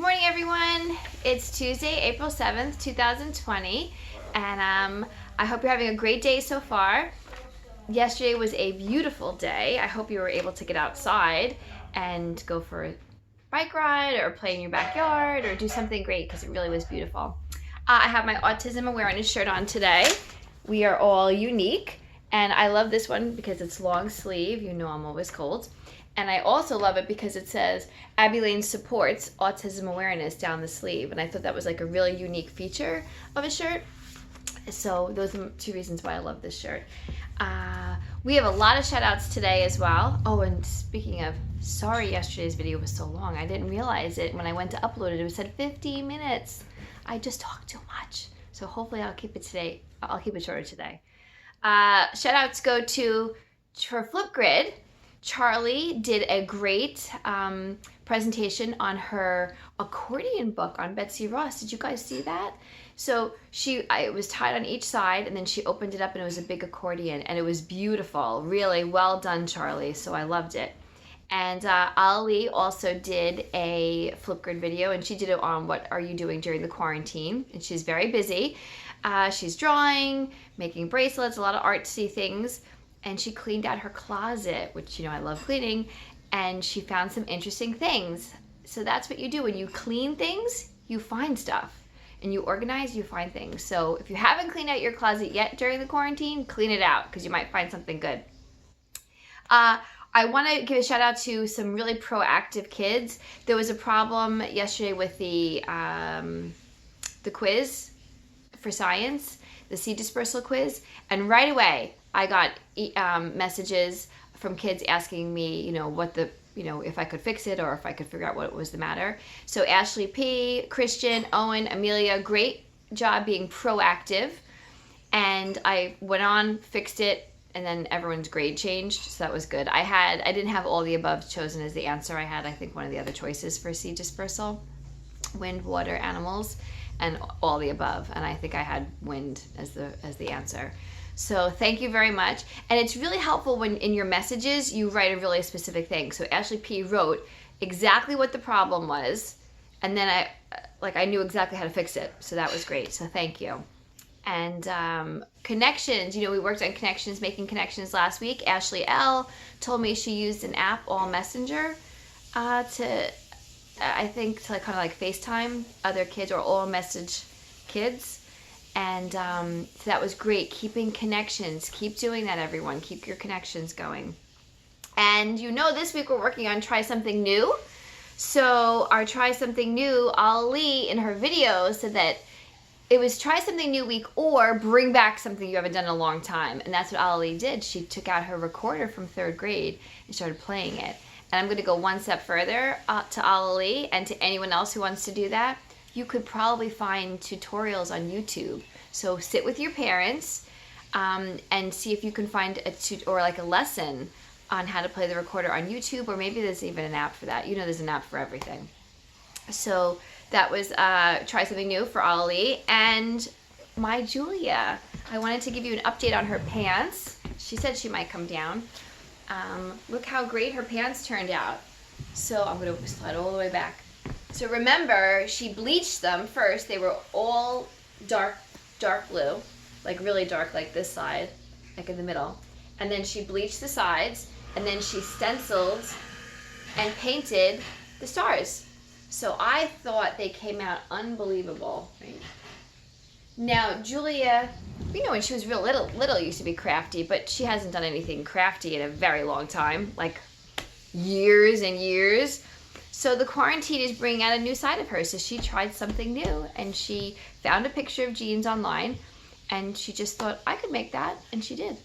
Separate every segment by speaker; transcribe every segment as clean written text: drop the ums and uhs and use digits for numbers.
Speaker 1: Good morning, everyone. It's Tuesday, April 7th, 2020, and I hope you're having a great day so far. Yesterday was a beautiful day. I hope you were able to get outside and go for a bike ride or play in your backyard or do something great because it really was beautiful. I have my autism awareness shirt on today. We are all unique, and I love this one because it's long sleeve. You know I'm always cold. And I also love it because it says Abby Lane supports autism awareness down the sleeve. And I thought that was like a really unique feature of a shirt. So those are two reasons why I love this shirt. We have a lot of shout outs today as well. Oh, and speaking of, sorry yesterday's video was so long. I didn't realize it when I went to upload it. It said 50 minutes. I just talked too much. So hopefully I'll keep it today. I'll keep it shorter today. Shout outs go to for Flipgrid. Charlie did a great presentation on her accordion book on Betsy Ross. Did you guys see that? So it was tied on each side, and then she opened it up, and it was a big accordion, and it was beautiful. Really well done, Charlie. So I loved it. And Ali also did a Flipgrid video, and she did it on what are you doing during the quarantine. And she's very busy. She's drawing, making bracelets, a lot of artsy things. And she cleaned out her closet, which, you know, I love cleaning, and she found some interesting things. So that's what you do. When you clean things, you find stuff. And you organize, you find things. So if you haven't cleaned out your closet yet during the quarantine, clean it out because you might find something good. I want to give a shout out to some really proactive kids. There was a problem yesterday with the quiz for science, the seed dispersal quiz, and right away I got messages from kids asking me, if I could fix it or if I could figure out what was the matter. So Ashley P, Christian, Owen, Amelia, great job being proactive. And I went on, fixed it, and then everyone's grade changed, so that was good. I didn't have all the above chosen as the answer. I had, I think, one of the other choices for seed dispersal, wind, water, animals, and all the above. And I think I had wind as the answer. So thank you very much. And it's really helpful when in your messages you write a really specific thing. So Ashley P wrote exactly what the problem was, and then I knew exactly how to fix it. So that was great. So thank you. And connections, we worked on connections, making connections last week. Ashley L told me she used an app, All Messenger, to kind of like FaceTime other kids or All Message kids. And so that was great. Keeping connections. Keep doing that, everyone. Keep your connections going. And this week we're working on Try Something New. So our Try Something New, Ali in her video said that it was Try Something New week or bring back something you haven't done in a long time. And that's what Ali did. She took out her recorder from 3rd grade and started playing it. And I'm going to go one step further to Ali and to anyone else who wants to do that. You could probably find tutorials on YouTube. So sit with your parents and see if you can find a lesson on how to play the recorder on YouTube, or maybe there's even an app for that. There's an app for everything. So that was Try Something New for Ali. And my Julia, I wanted to give you an update on her pants. She said she might come down. Look how great her pants turned out. So I'm going to slide all the way back. So remember, she bleached them first. They were all dark blue, like really dark, like this side, like in the middle. And then she bleached the sides, and then she stenciled and painted the stars. So I thought they came out unbelievable. Right? Now, Julia, when she was real little used to be crafty, but she hasn't done anything crafty in a very long time, like years and years. So the quarantine is bringing out a new side of her. So she tried something new, and she found a picture of jeans online, and she just thought, I could make that, and she did.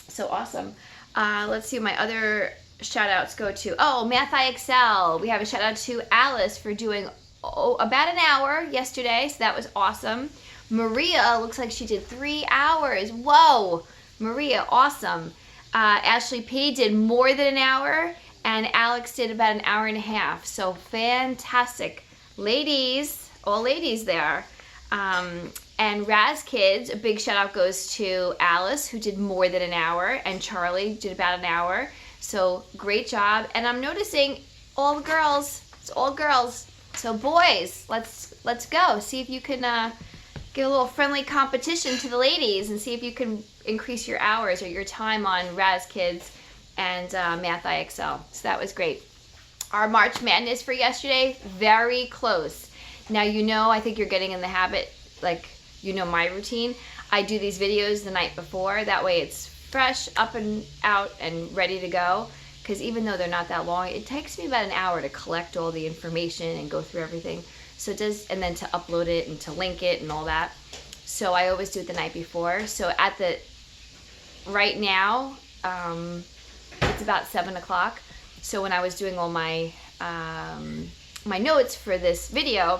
Speaker 1: So awesome. Let's see, my other shout outs go to, Math IXL. We have a shout out to Alice for doing about an hour yesterday, so that was awesome. Maria looks like she did 3 hours. Whoa, Maria, awesome. Ashley P did more than an hour. And Alex did about an hour and a half. So fantastic. Ladies, all ladies there. And Raz Kids, a big shout out goes to Alice, who did more than an hour, and Charlie did about an hour. So great job. And I'm noticing all the girls, it's all girls. So boys, let's go. See if you can give a little friendly competition to the ladies and see if you can increase your hours or your time on Raz Kids and Math IXL. So that was great. Our March Madness for yesterday, very close. Now, I think you're getting in the habit, like, my routine. I do these videos the night before. That way it's fresh, up and out, and ready to go. Because even though they're not that long, it takes me about an hour to collect all the information and go through everything. So it does, and then to upload it and to link it and all that. So I always do it the night before. So right now, it's about 7 o'clock. So when I was doing all my my notes for this video,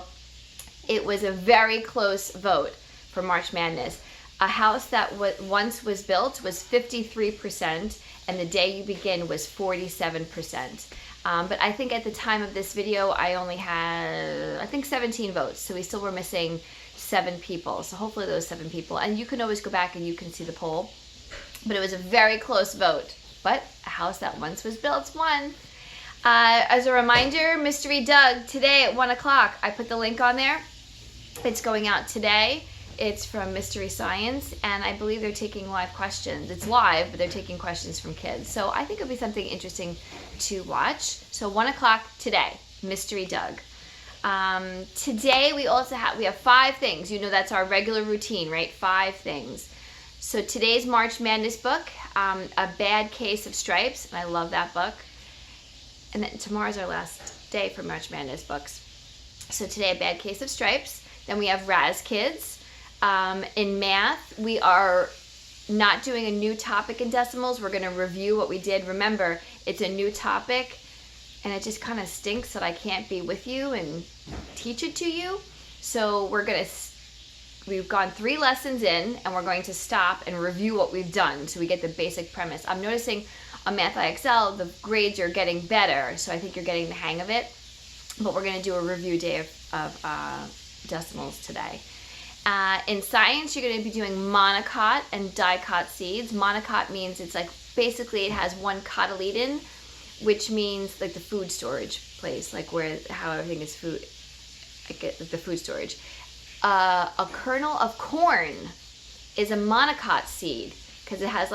Speaker 1: it was a very close vote for March Madness. A house that once was built was 53%, and the day you begin was 47%. But I think at the time of this video, I only had, 17 votes. So we still were missing 7 people. So hopefully those 7 people, and you can always go back and you can see the poll. But it was a very close vote. But a house that once was built won. As a reminder, Mystery Doug, today at 1 o'clock, I put the link on there. It's going out today. It's from Mystery Science, and I believe they're taking live questions. It's live, but they're taking questions from kids. So I think it'll be something interesting to watch. So 1 o'clock today, Mystery Doug. Today we have 5 things. That's our regular routine, right? 5 things. So today's March Madness book, A Bad Case of Stripes, and I love that book. And then tomorrow's our last day for March Madness books. So today, A Bad Case of Stripes. Then we have Raz Kids. In math, we are not doing a new topic in decimals. We're going to review what we did. Remember, it's a new topic, and it just kind of stinks that I can't be with you and teach it to you. So we've gone 3 lessons in, and we're going to stop and review what we've done so we get the basic premise. I'm noticing on Math IXL, the grades are getting better, so I think you're getting the hang of it. But we're going to do a review day of decimals today. In science, you're going to be doing monocot and dicot seeds. Monocot means basically it has one cotyledon, which means like the food storage place, like how everything is food, like the food storage. A kernel of corn is a monocot seed because it has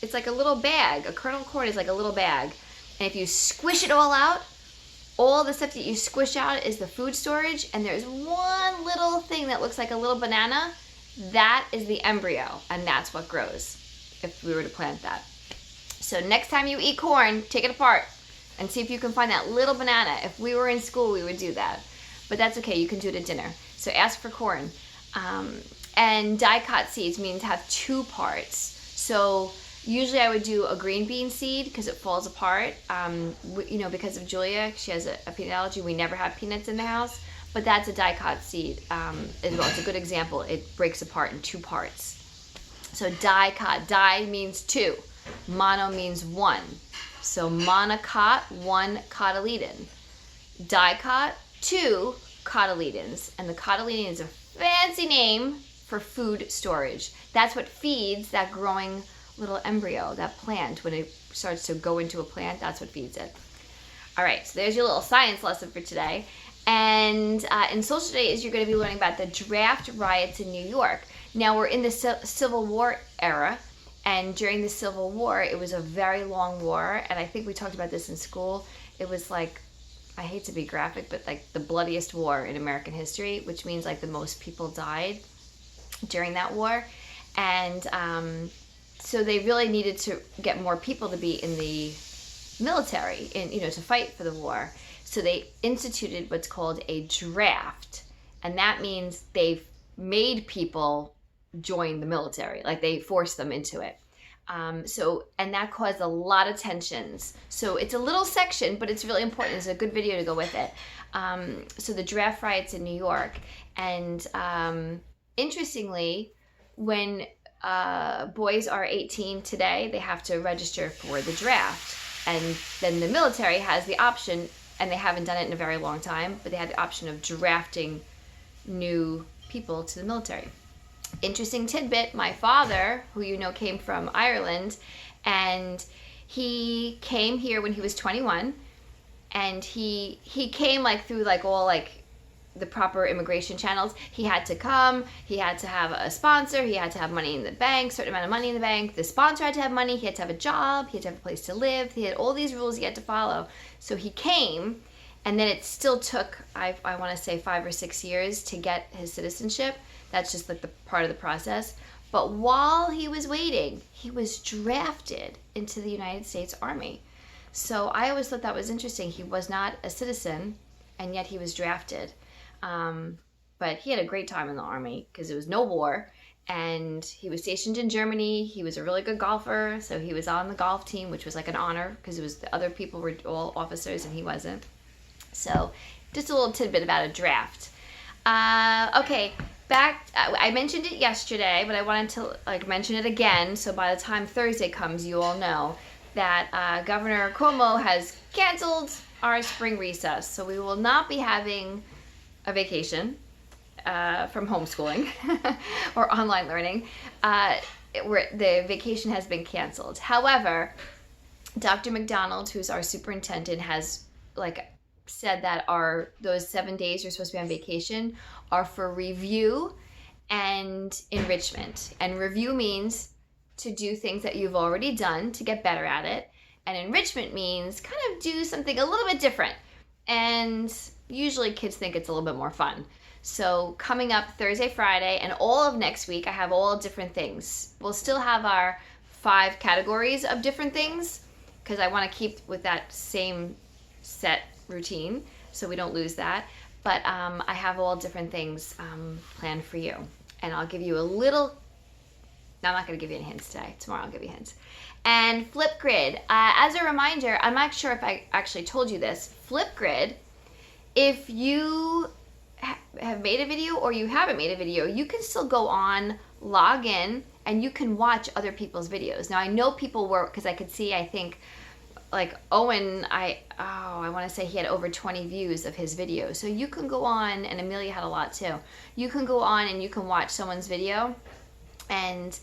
Speaker 1: it's like a little bag. A kernel of corn is like a little bag. And if you squish it all out, all the stuff that you squish out is the food storage, and there's one little thing that looks like a little banana. That is the embryo, and that's what grows if we were to plant that. So next time you eat corn, take it apart and see if you can find that little banana. If we were in school, we would do that. But that's okay, you can do it at dinner. So ask for corn. And dicot seeds means have 2 parts. So usually I would do a green bean seed because it falls apart. Because of Julia, she has a peanut allergy. We never have peanuts in the house, but that's a dicot seed as well. It's a good example. It breaks apart in 2 parts. So dicot, di means 2, mono means 1. So monocot, 1 cotyledon. Dicot, 2 cotyledons, and the cotyledon is a fancy name for food storage. That's what feeds that growing little embryo, that plant. When it starts to go into a plant, that's what feeds it. All right, so there's your little science lesson for today. And in social studies, you're going to be learning about the draft riots in New York. Now, we're in the Civil War era, and during the Civil War, it was a very long war, and I think we talked about this in school. It was like, I hate to be graphic, but like the bloodiest war in American history, which means like the most people died during that war. And so they really needed to get more people to be in the military, to fight for the war. So they instituted what's called a draft, and that means they made people join the military, like they forced them into it. And that caused a lot of tensions. So it's a little section, but it's really important. It's a good video to go with it. So the draft riots in New York, and interestingly, when boys are 18 today, they have to register for the draft. And then the military has the option, and they haven't done it in a very long time, but they had the option of drafting new people to the military. Interesting tidbit, my father, who came from Ireland, and he came here when he was 21, and he came through all the proper immigration channels. He had to come, he had to have a sponsor, he had to have money in the bank, certain amount of money in the bank. The sponsor had to have money, he had to have a job, he had to have a place to live. He had all these rules he had to follow. So he came, and then it still took, I want to say 5 or 6 years to get his citizenship. That's just like the part of the process. But while he was waiting, he was drafted into the United States Army. So I always thought that was interesting. He was not a citizen, and yet he was drafted. But he had a great time in the Army because there was no war, and he was stationed in Germany. He was a really good golfer, so he was on the golf team, which was like an honor because it was the other people were all officers and he wasn't. So just a little tidbit about a draft. Okay, back. I mentioned it yesterday, but I wanted to mention it again. So by the time Thursday comes, you all know that Governor Cuomo has canceled our spring recess. So we will not be having a vacation from homeschooling or online learning. The vacation has been canceled. However, Dr. McDonald, who's our superintendent, has said that those 7 days you're supposed to be on vacation are for review and enrichment. And review means to do things that you've already done to get better at it. And enrichment means kind of do something a little bit different. And usually kids think it's a little bit more fun. So coming up Thursday, Friday, and all of next week, I have all different things. We'll still have our 5 categories of different things because I want to keep with that same set routine so we don't lose that. But I have all different things planned for you. And I'll give you a little... No, I'm not going to give you any hints today. Tomorrow I'll give you hints. And Flipgrid. As a reminder, I'm not sure if I actually told you this. Flipgrid, if you have made a video or you haven't made a video, you can still go on, log in, and you can watch other people's videos. Now, I know people were, because I could see, I think, Owen, I want to say he had over 20 views of his video. So you can go on, and Amelia had a lot too. You can go on and you can watch someone's video. And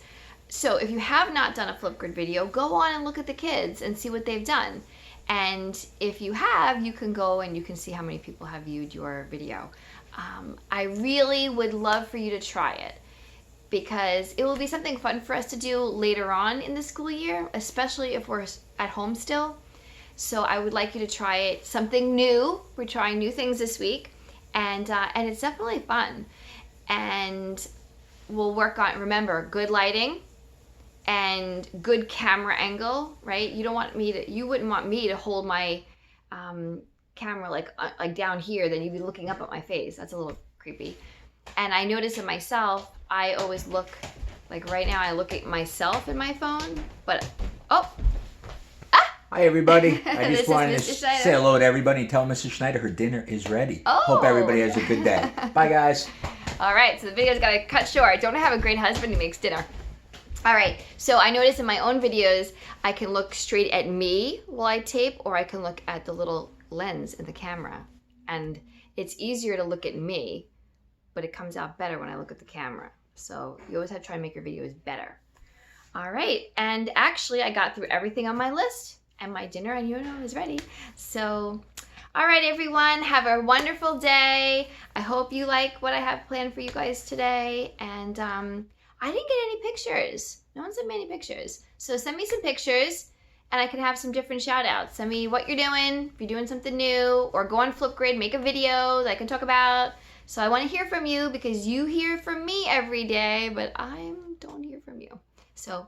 Speaker 1: so if you have not done a Flipgrid video, go on and look at the kids and see what they've done. And if you have, you can go and you can see how many people have viewed your video. I really would love for you to try it because it will be something fun for us to do later on in the school year, especially if we're at home still. So I would like you to try it. Something new. We're trying new things this week, and it's definitely fun. And we'll work on, remember, good lighting and good camera angle, right? You wouldn't want me to hold my camera like down here, then you'd be looking up at my face. That's a little creepy. And I notice in myself, I always look, right now I look at myself in my phone, but,
Speaker 2: Hi everybody. I just wanted to say hello to everybody and tell Mrs. Schneider her dinner is ready. Hope everybody has a good day. Bye guys.
Speaker 1: All right, so the video's got to cut short. Don't I have a great husband who makes dinner? All right, so I notice in my own videos, I can look straight at me while I tape, or I can look at the little lens in the camera. And it's easier to look at me, but it comes out better when I look at the camera. So you always have to try and make your videos better. All right, and actually I got through everything on my list, and my dinner, and is ready. So... all right, everyone, have a wonderful day. I hope you like what I have planned for you guys today. And I didn't get any pictures. No one sent me any pictures. So send me some pictures, and I can have some different shout-outs. Send me what you're doing, if you're doing something new, or go on Flipgrid, make a video that I can talk about. So I want to hear from you because you hear from me every day, but I don't hear from you. So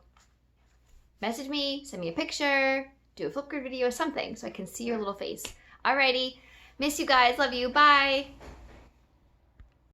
Speaker 1: message me, send me a picture, do a Flipgrid video, something, so I can see your little face. Alrighty. Miss you guys. Love you. Bye.